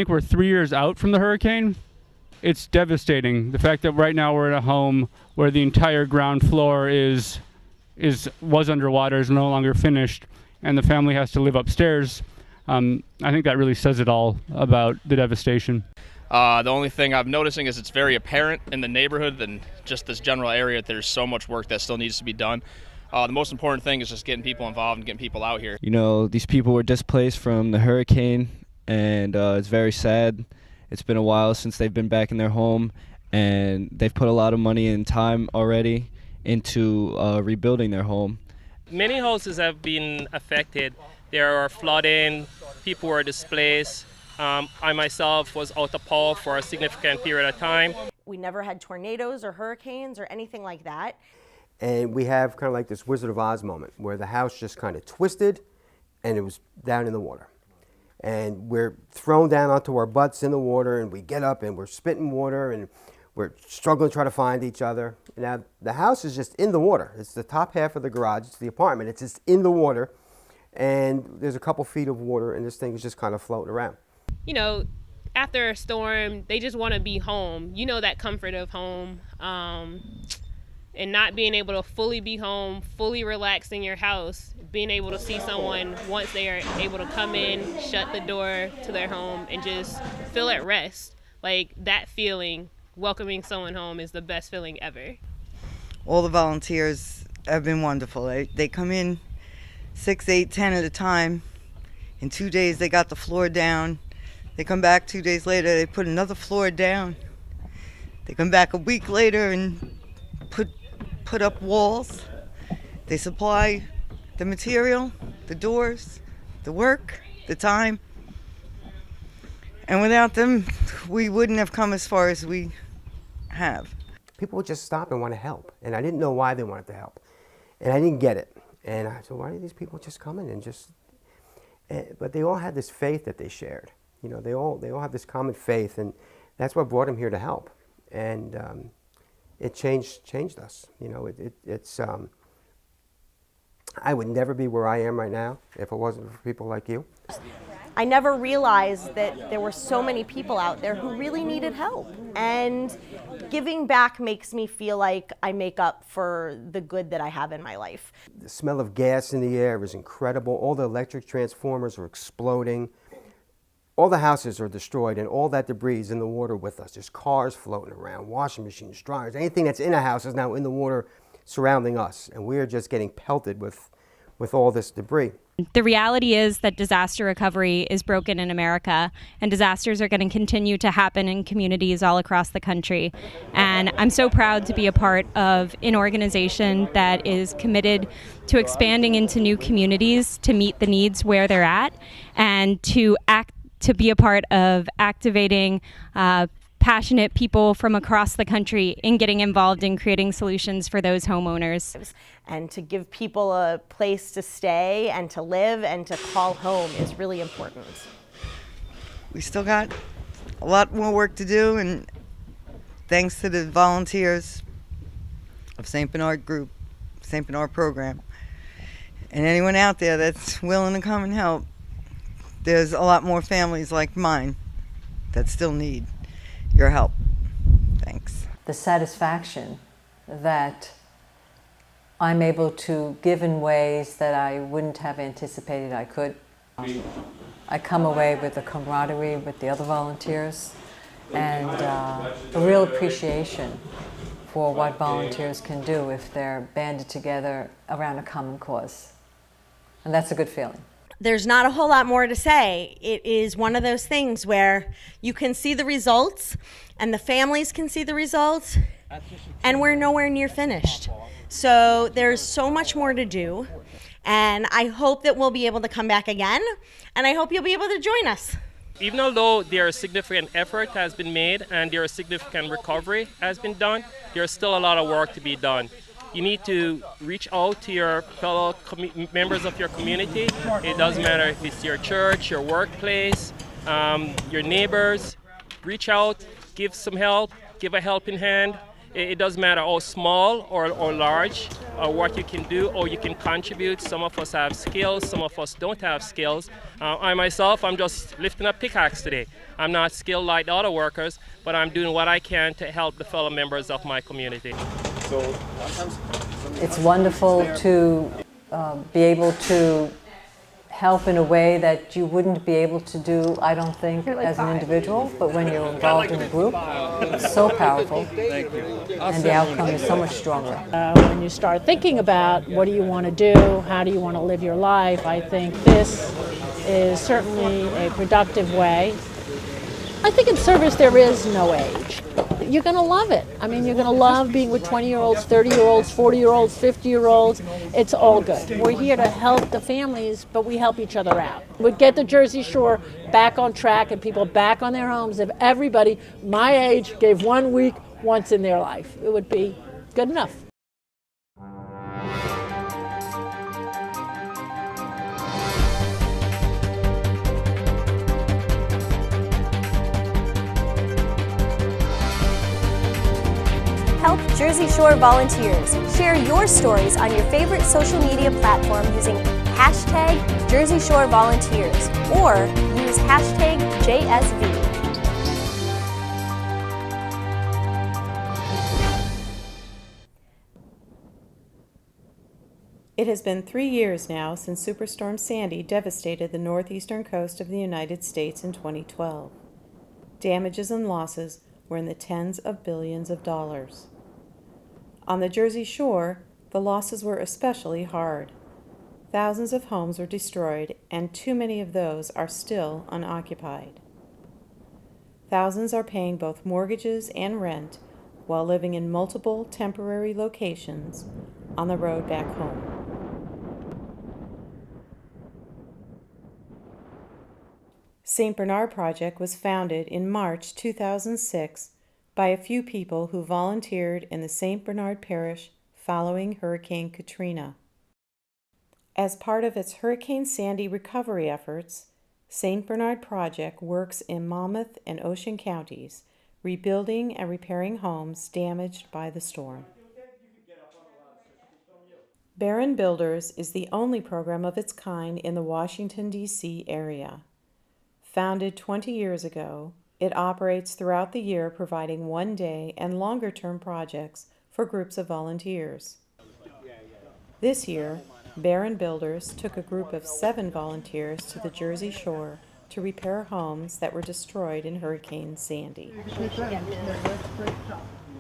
think we're 3 years out from the hurricane. It's devastating. The fact that right now we're in a home where the entire ground floor was underwater, is no longer finished, and the family has to live upstairs. I think that really says it all about the devastation. The only thing I'm noticing is it's very apparent in the neighborhood and just this general area that there's so much work that still needs to be done. The most important thing is just getting people involved and getting people out here. You know, these people were displaced from the hurricane, and it's very sad. It's been a while since they've been back in their home, and they've put a lot of money and time already into rebuilding their home. Many houses have been affected. There are flooding, people were displaced. I myself was out of power for a significant period of time. We never had tornadoes or hurricanes or anything like that. And we have kind of like this Wizard of Oz moment where the house just kind of twisted and it was down in the water. And we're thrown down onto our butts in the water, and we get up and we're spitting water and we're struggling to try to find each other. Now, the house is just in the water. It's the top half of the garage. It's the apartment. It's just in the water. And there's a couple feet of water, and this thing is just kind of floating around. You know, after a storm, they just want to be home. You know, that comfort of home. And not being able to fully be home, fully relax in your house, being able to see someone once they are able to come in, shut the door to their home, and just feel at rest. Like, that feeling, welcoming someone home, is the best feeling ever. All the volunteers have been wonderful. They come in 6, 8, 10 at a time. In 2 days, they got the floor down. They come back 2 days later, they put another floor down. They come back a week later and put up walls. They supply the material, the doors, the work, the time. And without them, we wouldn't have come as far as we have. People would just stop and want to help. And I didn't know why they wanted to help. And I didn't get it. And I said, why are these people just coming and just... But they all had this faith that they shared. You know, they all have this common faith, and that's what brought them here to help. And it changed us. You know, it's I would never be where I am right now if it wasn't for people like you. I never realized that there were so many people out there who really needed help. And giving back makes me feel like I make up for the good that I have in my life. The smell of gas in the air is incredible. All the electric transformers are exploding. All the houses are destroyed, and all that debris is in the water with us. There's cars floating around, washing machines, dryers. Anything that's in a house is now in the water surrounding us, and we're just getting pelted with all this debris. The reality is that disaster recovery is broken in America, and disasters are going to continue to happen in communities all across the country. And I'm so proud to be a part of an organization that is committed to expanding into new communities to meet the needs where they're at, and to be a part of activating passionate people from across the country in getting involved in creating solutions for those homeowners. And to give people a place to stay and to live and to call home is really important. We still got a lot more work to do, and thanks to the volunteers of St. Bernard Group, St. Bernard Program, and anyone out there that's willing to come and help, there's a lot more families like mine that still need your help. Thanks. The satisfaction that I'm able to give in ways that I wouldn't have anticipated I could. I come away with a camaraderie with the other volunteers and a real appreciation for what volunteers can do if they're banded together around a common cause. And that's a good feeling. There's not a whole lot more to say. It is one of those things where you can see the results and the families can see the results, and we're nowhere near finished. So there's so much more to do, and I hope that we'll be able to come back again, and I hope you'll be able to join us. Even although there is significant effort has been made and there is significant recovery has been done, there's still a lot of work to be done. You need to reach out to your fellow members of your community. It doesn't matter if it's your church, your workplace, your neighbors. Reach out, give some help, give a helping hand. It doesn't matter how small or large or what you can do or you can contribute. Some of us have skills, some of us don't have skills. I myself, I'm just lifting a pickaxe today. I'm not skilled like the other workers, but I'm doing what I can to help the fellow members of my community. It's wonderful to be able to help in a way that you wouldn't be able to do, I don't think, as an individual, but when you're involved in a group, it's so powerful, and the outcome is so much stronger. When you start thinking about what do you want to do, how do you want to live your life, I think this is certainly a productive way. I think in service there is no age. You're going to love it. I mean, you're going to love being with 20-year-olds, 30-year-olds, 40-year-olds, 50-year-olds. It's all good. We're here to help the families, but we help each other out. We'd get the Jersey Shore back on track and people back on their homes if everybody my age gave 1 week once in their life. It would be good enough. Help Jersey Shore volunteers. Share your stories on your favorite social media platform using hashtag Jersey Shore Volunteers or use hashtag JSV. It has been 3 years now since Superstorm Sandy devastated the northeastern coast of the United States in 2012. Damages and losses were in the tens of billions of dollars. On the Jersey Shore, the losses were especially hard. Thousands of homes were destroyed, and too many of those are still unoccupied. Thousands are paying both mortgages and rent while living in multiple temporary locations on the road back home. St. Bernard Project was founded in March 2006 by a few people who volunteered in the St. Bernard Parish following Hurricane Katrina. As part of its Hurricane Sandy recovery efforts, St. Bernard Project works in Monmouth and Ocean counties, rebuilding and repairing homes damaged by the storm. Barron Builders is the only program of its kind in the Washington, D.C. area. Founded 20 years ago, it operates throughout the year providing one-day and longer-term projects for groups of volunteers. This year, Barron Builders took a group of 7 volunteers to the Jersey Shore to repair homes that were destroyed in Hurricane Sandy.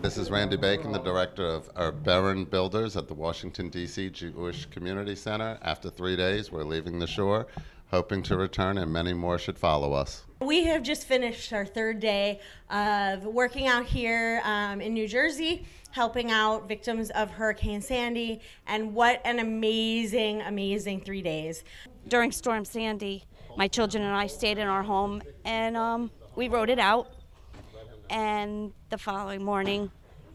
This is Randy Bacon, the director of Barron Builders at the Washington, D.C. Jewish Community Center. After 3 days, we're leaving the shore, hoping to return, and many more should follow us. We have just finished our 3rd day of working out here in New Jersey, helping out victims of Hurricane Sandy, and what an amazing, amazing 3 days. During Storm Sandy, my children and I stayed in our home, and we wrote it out. And the following morning,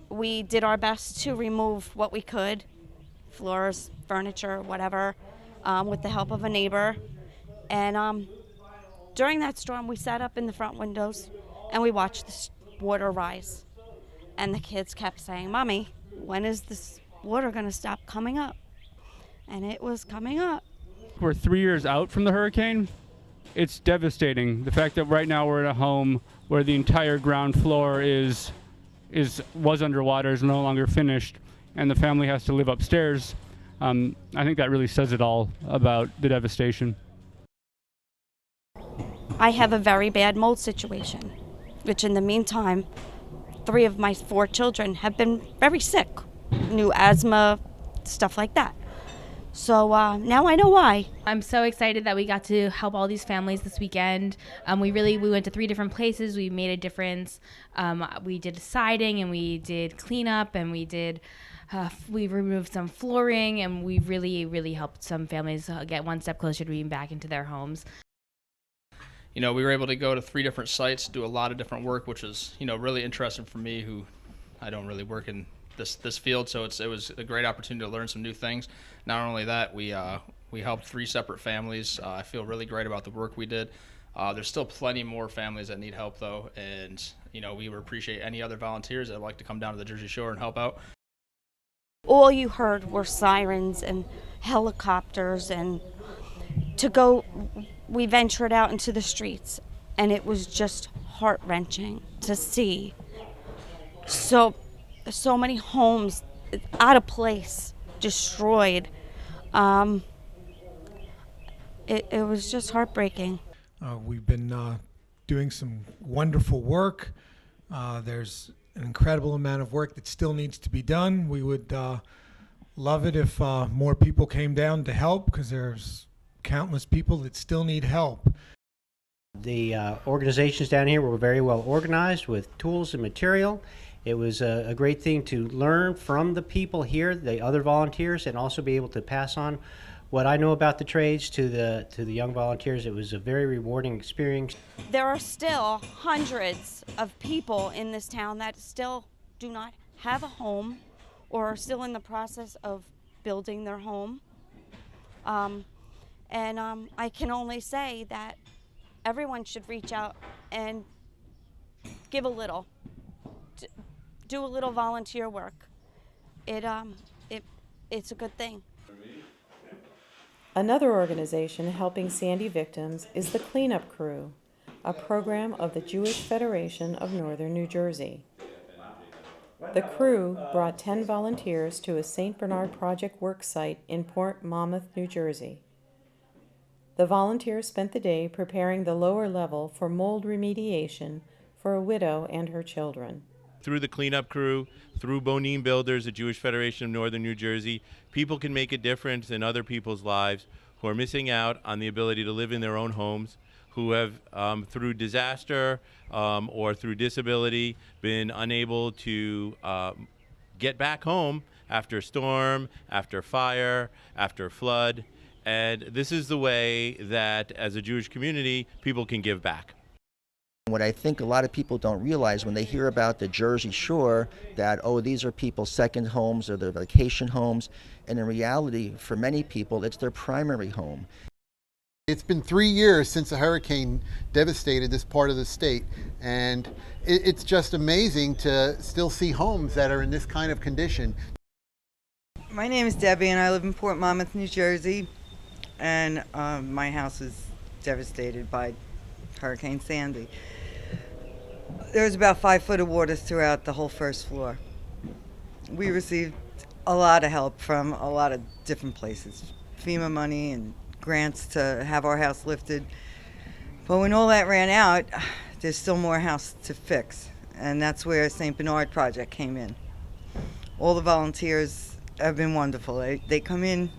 we did our best to remove what we could, floors, furniture, whatever, with the help of a neighbor. And during that storm, we sat up in the front windows and we watched the water rise. And the kids kept saying, "Mommy, when is this water going to stop coming up?" And it was coming up. We're 3 years out from the hurricane. It's devastating. The fact that right now we're in a home where the entire ground floor was underwater, is no longer finished, and the family has to live upstairs. I think that really says it all about the devastation. I have a very bad mold situation, which in the meantime, 3 of my 4 children have been very sick. New asthma, stuff like that. So now I know why. I'm so excited that we got to help all these families this weekend. We went to 3 different places. We made a difference. We did siding and we did cleanup and we removed some flooring, and we really, really helped some families get one step closer to being back into their homes. You know, we were able to go to 3 different sites, do a lot of different work, which was, really interesting for me, who I don't really work in this field, so it was a great opportunity to learn some new things. Not only that, we helped 3 separate families. I feel really great about the work we did. There's still plenty more families that need help, though, and we would appreciate any other volunteers that would like to come down to the Jersey Shore and help out. All you heard were sirens and helicopters, and we ventured out into the streets, and it was just heart-wrenching to see so many homes out of place, destroyed. It was just heartbreaking. We've been doing some wonderful work. There's an incredible amount of work that still needs to be done. We would love it if more people came down to help, because there's countless people that still need help. The organizations down here were very well organized with tools and material. It was a great thing to learn from the people here, the other volunteers, and also be able to pass on what I know about the trades to the young volunteers. It was a very rewarding experience. There are still hundreds of people in this town that still do not have a home or are still in the process of building their home. I can only say that everyone should reach out and give a little, do a little volunteer work. It's a good thing. Another organization helping Sandy victims is the Cleanup Crew, a program of the Jewish Federation of Northern New Jersey. The crew brought 10 volunteers to a St. Bernard Project work site in Port Monmouth, New Jersey. The volunteers spent the day preparing the lower level for mold remediation for a widow and her children. Through the Cleanup Crew, through Bonin Builders, the Jewish Federation of Northern New Jersey, people can make a difference in other people's lives who are missing out on the ability to live in their own homes, who have, through disaster or through disability, been unable to get back home after storm, after fire, after flood. And this is the way that, as a Jewish community, people can give back. What I think a lot of people don't realize when they hear about the Jersey Shore, that, oh, these are people's second homes or their vacation homes. And in reality, for many people, it's their primary home. It's been 3 years since a hurricane devastated this part of the state. And it's just amazing to still see homes that are in this kind of condition. My name is Debbie, and I live in Port Monmouth, New Jersey. And my house was devastated by Hurricane Sandy. There was about 5 foot of water throughout the whole first floor. We received a lot of help from a lot of different places, FEMA money and grants to have our house lifted. But when all that ran out, there's still more house to fix, and that's where St. Bernard Project came in. All the volunteers have been wonderful. They come in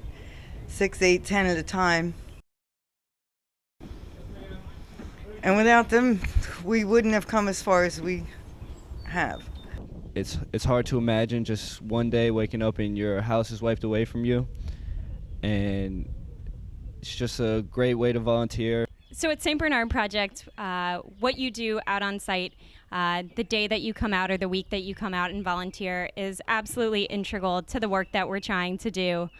6, 8, 10 at a time. And without them, we wouldn't have come as far as we have. It's hard to imagine just one day waking up and your house is wiped away from you. And it's just a great way to volunteer. So at St. Bernard Project, what you do out on site, the day that you come out or the week that you come out and volunteer is absolutely integral to the work that we're trying to do.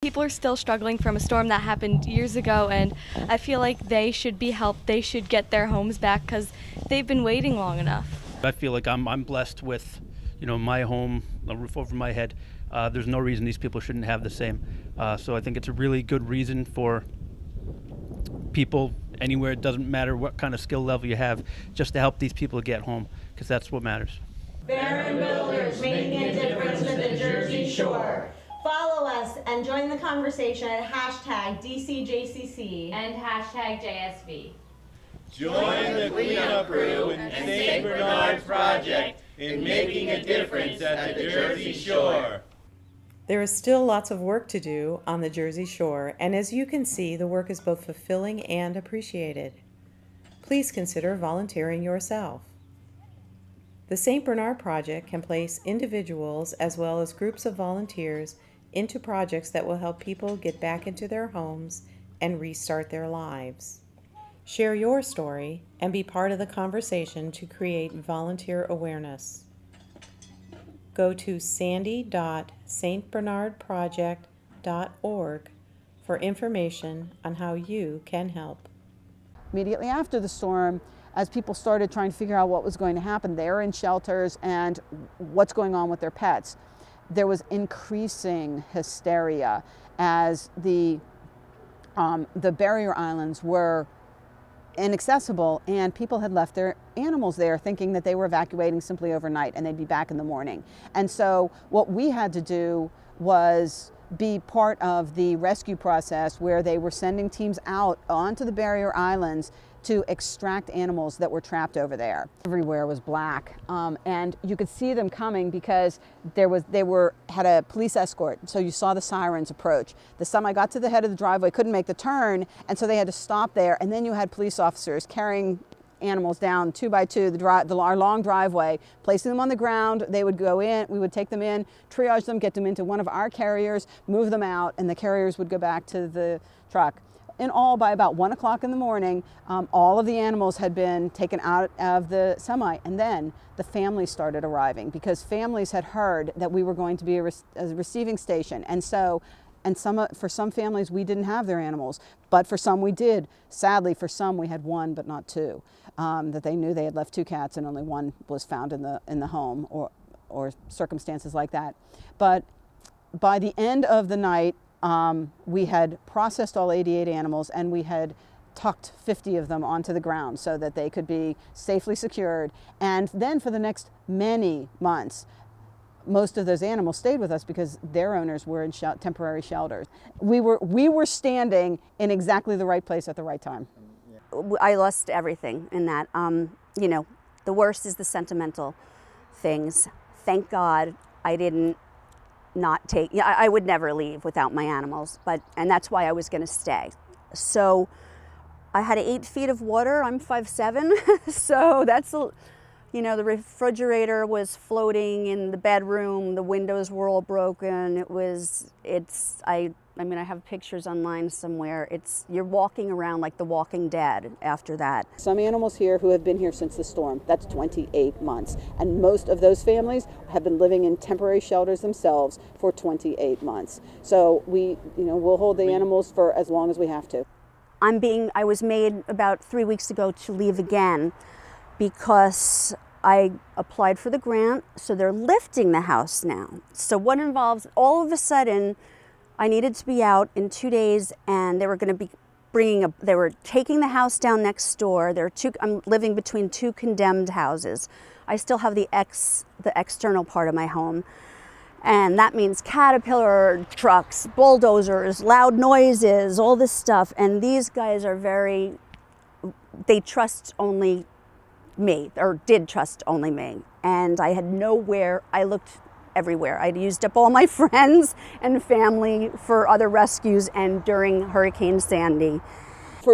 People are still struggling from a storm that happened years ago, and I feel like they should be helped. They should get their homes back because they've been waiting long enough. I feel like I'm blessed with, my home, a roof over my head. There's no reason these people shouldn't have the same. So I think it's a really good reason for people anywhere. It doesn't matter what kind of skill level you have, just to help these people get home, because that's what matters. Barron Builders, making a difference to the Jersey Shore. Follow us and join the conversation at #DCJCC and #JSV. Join the Cleanup Crew and St. Bernard Project in making a difference at the Jersey Shore. There is still lots of work to do on the Jersey Shore, and as you can see, the work is both fulfilling and appreciated. Please consider volunteering yourself. The St. Bernard Project can place individuals as well as groups of volunteers into projects that will help people get back into their homes and restart their lives. Share your story and be part of the conversation to create volunteer awareness. Go to sandy.stbernardproject.org for information on how you can help. immediately after the storm, as people started trying to figure out what was going to happen, they're in shelters and what's going on with their pets. There was increasing hysteria as the barrier islands were inaccessible and people had left their animals there thinking that they were evacuating simply overnight and they'd be back in the morning. And so what we had to do was be part of the rescue process where they were sending teams out onto the barrier islands to extract animals that were trapped over there. Everywhere was black, and you could see them coming because they had a police escort, so you saw the sirens approach. The semi got to the head of the driveway, couldn't make the turn, and so they had to stop there, and then you had police officers carrying animals down 2 by 2 our long driveway, placing them on the ground. They would go in, we would take them in, triage them, get them into one of our carriers, move them out, and the carriers would go back to the truck. In all, by about 1 o'clock in the morning, all of the animals had been taken out of the semi, and then the families started arriving because families had heard that we were going to be a receiving station, and so. And for some families, we didn't have their animals, but for some we did. Sadly, for some we had 1, but not 2. That they knew they had left 2 cats and only 1 was found in the home, or circumstances like that. But by the end of the night, we had processed all 88 animals and we had tucked 50 of them onto the ground so that they could be safely secured. And then for the next many months, most of those animals stayed with us because their owners were in temporary shelters. We were standing in exactly the right place at the right time. I lost everything in that. You know, the worst is the sentimental things. Thank God I didn't not take, I would never leave without my animals, and that's why I was gonna stay. So I had 8 feet of water, I'm 5'7", so that's, you know, the refrigerator was floating in the bedroom, the windows were all broken. I mean, I have pictures online somewhere. You're walking around like the Walking Dead after that. Some animals here who have been here since the storm, that's 28 months. And most of those families have been living in temporary shelters themselves for 28 months. So we'll hold the animals for as long as we have to. I was made about 3 weeks ago to leave again because I applied for the grant, so they're lifting the house now. So what involves, all of a sudden, I needed to be out in 2 days, and they were going to be they were taking the house down next door. I'm living between 2 condemned houses. I still have the external part of my home, and that means Caterpillar trucks, bulldozers, loud noises, all this stuff. And these guys are they trust only me, or did trust only me. And I had nowhere, I looked everywhere. I'd used up all my friends and family for other rescues and during Hurricane Sandy.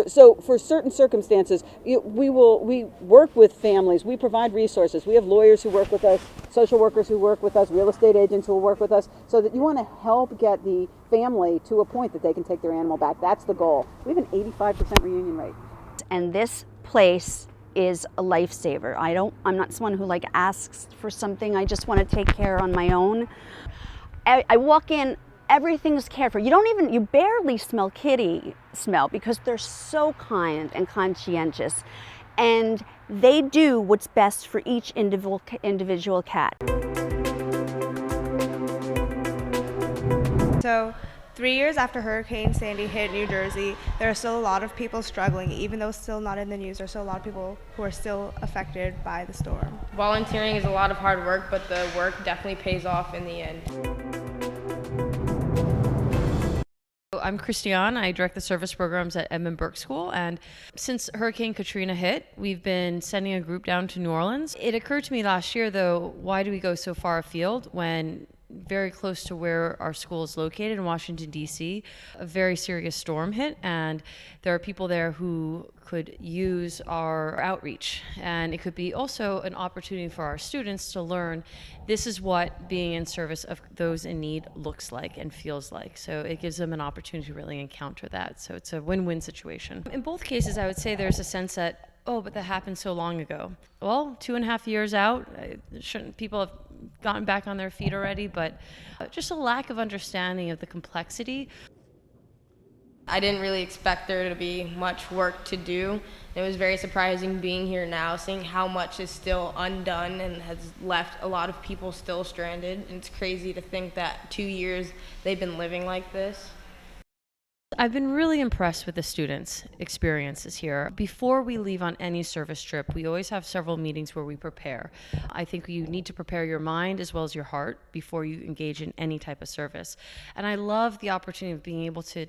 So for certain circumstances, we work with families, we provide resources. We have lawyers who work with us, social workers who work with us, real estate agents who will work with us, so that you want to help get the family to a point that they can take their animal back. That's the goal. We have an 85% reunion rate. And this place is a lifesaver. I'm not someone who asks for something. I just want to take care on my own. I walk in, everything's cared for. You barely smell kitty smell because they're so kind and conscientious, and they do what's best for each individual cat. So 3 years after Hurricane Sandy hit New Jersey, there are still a lot of people struggling. Even though it's still not in the news, there's still a lot of people who are still affected by the storm. Volunteering is a lot of hard work, but the work definitely pays off in the end. I'm Christiane. I direct the service programs at Edmund Burke School, and since Hurricane Katrina hit, we've been sending a group down to New Orleans. It occurred to me last year, though, why do we go so far afield when very close to where our school is located in Washington, D.C., a very serious storm hit, and there are people there who could use our outreach. And it could be also an opportunity for our students to learn this is what being in service of those in need looks like and feels like. So it gives them an opportunity to really encounter that. So it's a win-win situation. In both cases, I would say there's a sense that, oh, but that happened so long ago. Well, 2.5 years out, people have gotten back on their feet already, but just a lack of understanding of the complexity. I didn't really expect there to be much work to do. It was very surprising being here now, seeing how much is still undone and has left a lot of people still stranded. And it's crazy to think that 2 years they've been living like this. I've been really impressed with the students' experiences here. Before we leave on any service trip, we always have several meetings where we prepare. I think you need to prepare your mind as well as your heart before you engage in any type of service. And I love the opportunity of being able to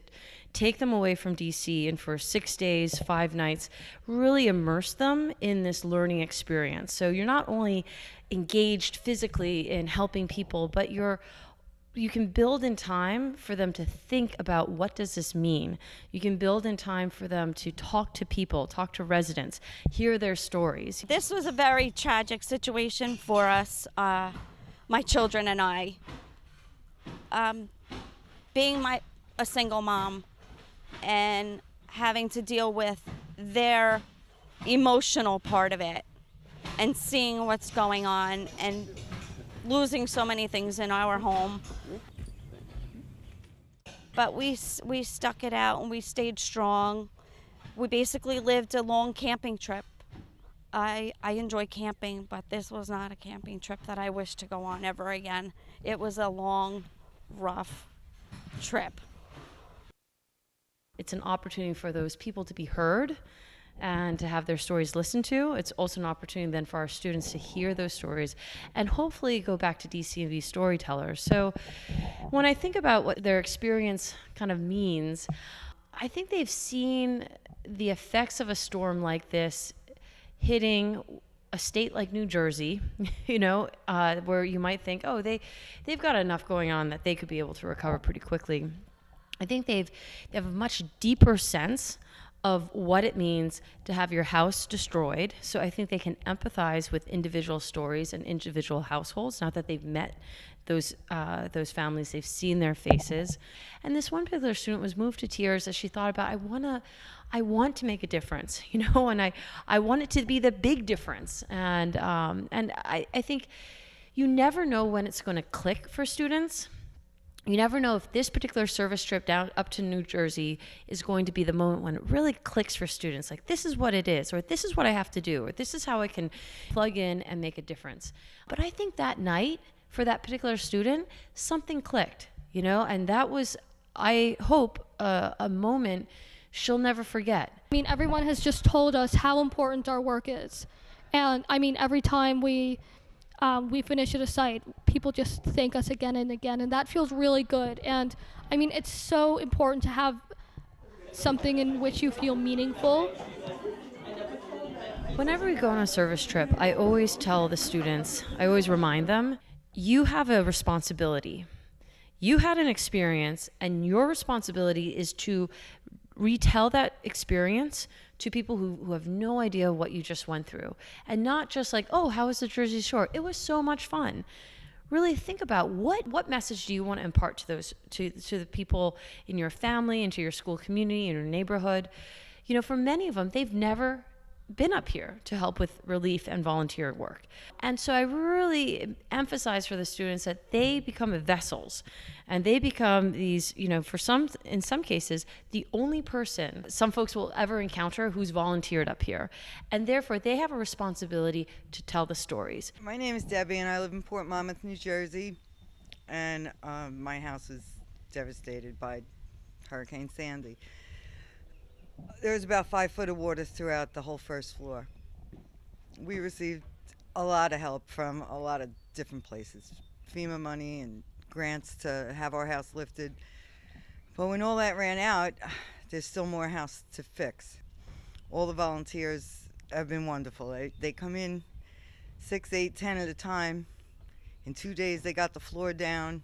take them away from DC and for 6 days, 5 nights, really immerse them in this learning experience. So you're not only engaged physically in helping people, but you can build in time for them to think about what does this mean. You can build in time for them to talk to people, talk to residents, hear their stories. This was a very tragic situation for us, my children and I. Being a single mom and having to deal with their emotional part of it and seeing what's going on and losing so many things in our home. But we stuck it out and we stayed strong. We basically lived a long camping trip. I enjoy camping, but this was not a camping trip that I wish to go on ever again. It was a long, rough trip. It's an opportunity for those people to be heard and to have their stories listened to. It's also an opportunity then for our students to hear those stories and hopefully go back to DC and be storytellers. So when I think about what their experience kind of means, I think they've seen the effects of a storm like this hitting a state like New Jersey, where you might think, oh, they've got enough going on that they could be able to recover pretty quickly. I think they have a much deeper sense of what it means to have your house destroyed. So I think they can empathize with individual stories and individual households. Not that they've met those families, they've seen their faces. And this one particular student was moved to tears as she thought about, I want to make a difference, and I want it to be the big difference. And I think you never know when it's going to click for students. You never know if this particular service trip down up to New Jersey is going to be the moment when it really clicks for students. Like, this is what it is, or this is what I have to do, or this is how I can plug in and make a difference. But I think that night, for that particular student, something clicked, and that was, I hope, a moment she'll never forget. I mean, everyone has just told us how important our work is. And I mean, every time we finish at a site, people just thank us again and again, and that feels really good. And I mean, it's so important to have something in which you feel meaningful. Whenever we go on a service trip, I always tell the students, I always remind them, you have a responsibility. You had an experience, and your responsibility is to retell that experience to people who have no idea what you just went through. And not just like, oh, how was the Jersey Shore? It was so much fun. Really think about what message do you want to impart to those to the people in your family, into your school community, in your neighborhood. For many of them, they've never been up here to help with relief and volunteer work. And so I really emphasize for the students that they become vessels, and they become these, in some cases, the only person some folks will ever encounter who's volunteered up here. And therefore, they have a responsibility to tell the stories. My name is Debbie, and I live in Port Monmouth, New Jersey. And my house was devastated by Hurricane Sandy. There was about 5 foot of water throughout the whole first floor. We received a lot of help from a lot of different places, FEMA money and grants to have our house lifted. But when all that ran out, there's still more house to fix. All the volunteers have been wonderful. They come in 6, 8, 10 at a time. In 2 days, they got the floor down.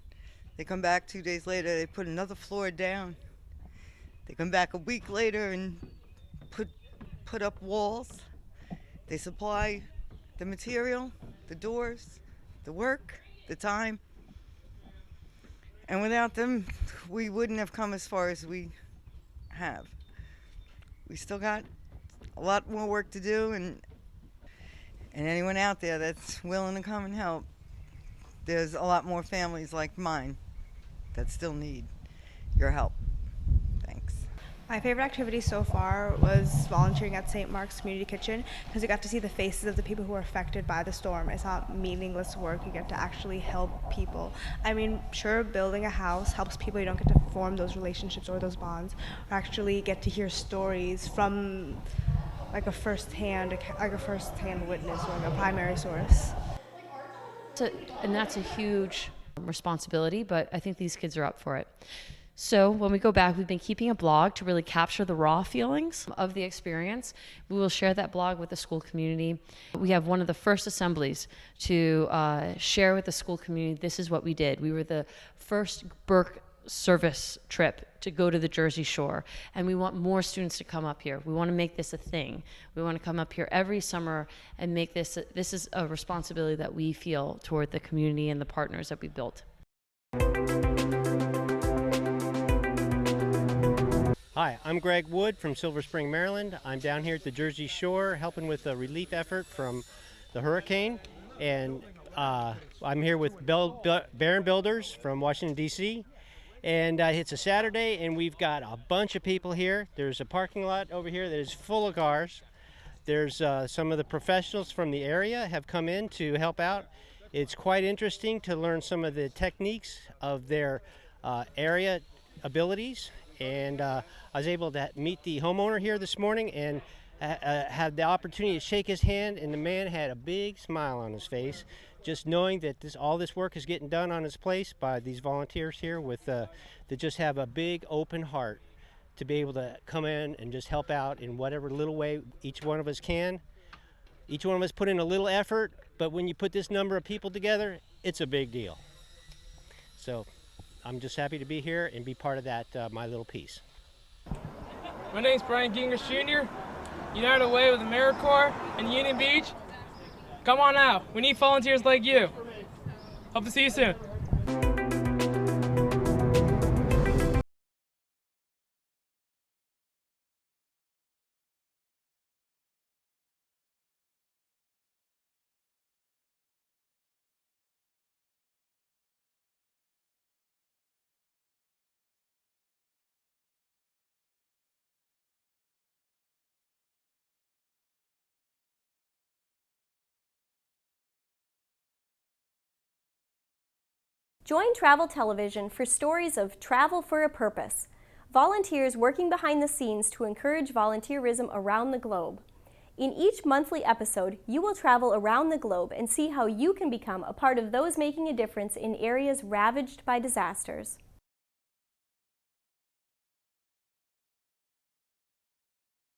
They come back 2 days later, they put another floor down. They come back a week later and put up walls. They supply the material, the doors, the work, the time. And without them, we wouldn't have come as far as we have. We still got a lot more work to do, and anyone out there that's willing to come and help, there's a lot more families like mine that still need your help. Thanks. My favorite activity so far was volunteering at St. Mark's Community Kitchen because you got to see the faces of the people who were affected by the storm. It's not meaningless work. You get to actually help people. I mean, sure, building a house helps people. You don't get to form those relationships or those bonds, or actually get to hear stories from like a first-hand witness or like a primary source. And that's a huge responsibility, but I think these kids are up for it. So when we go back, we've been keeping a blog to really capture the raw feelings of the experience. We will share that blog with the school community. We have one of the first assemblies to share with the school community, this is what we did. We were the first Burke service trip to go to the Jersey Shore, and we want more students to come up here. We want to make this a thing. We want to come up here every summer and make this is a responsibility that we feel toward the community and the partners that we built. Hi, I'm Greg Wood from Silver Spring, Maryland. I'm down here at the Jersey Shore helping with a relief effort from the hurricane, and I'm here with Barron Builders from Washington, D.C., and it's a Saturday, and we've got a bunch of people here. There's a parking lot over here that is full of cars. There's some of the professionals from the area have come in to help out. It's quite interesting to learn some of the techniques of their area abilities, and I was able to meet the homeowner here this morning and had the opportunity to shake his hand, and the man had a big smile on his face, just knowing that all this work is getting done on his place by these volunteers here that just have a big open heart to be able to come in and just help out in whatever little way each one of us can. Each one of us put in a little effort, but when you put this number of people together, it's a big deal. So I'm just happy to be here and be part of that, my little piece. My name's Brian Gingrich Jr., United Way with AmeriCorps in Union Beach. Come on out. We need volunteers like you. Hope to see you soon. Join Travel Television for stories of travel for a purpose. Volunteers working behind the scenes to encourage volunteerism around the globe. In each monthly episode, you will travel around the globe and see how you can become a part of those making a difference in areas ravaged by disasters.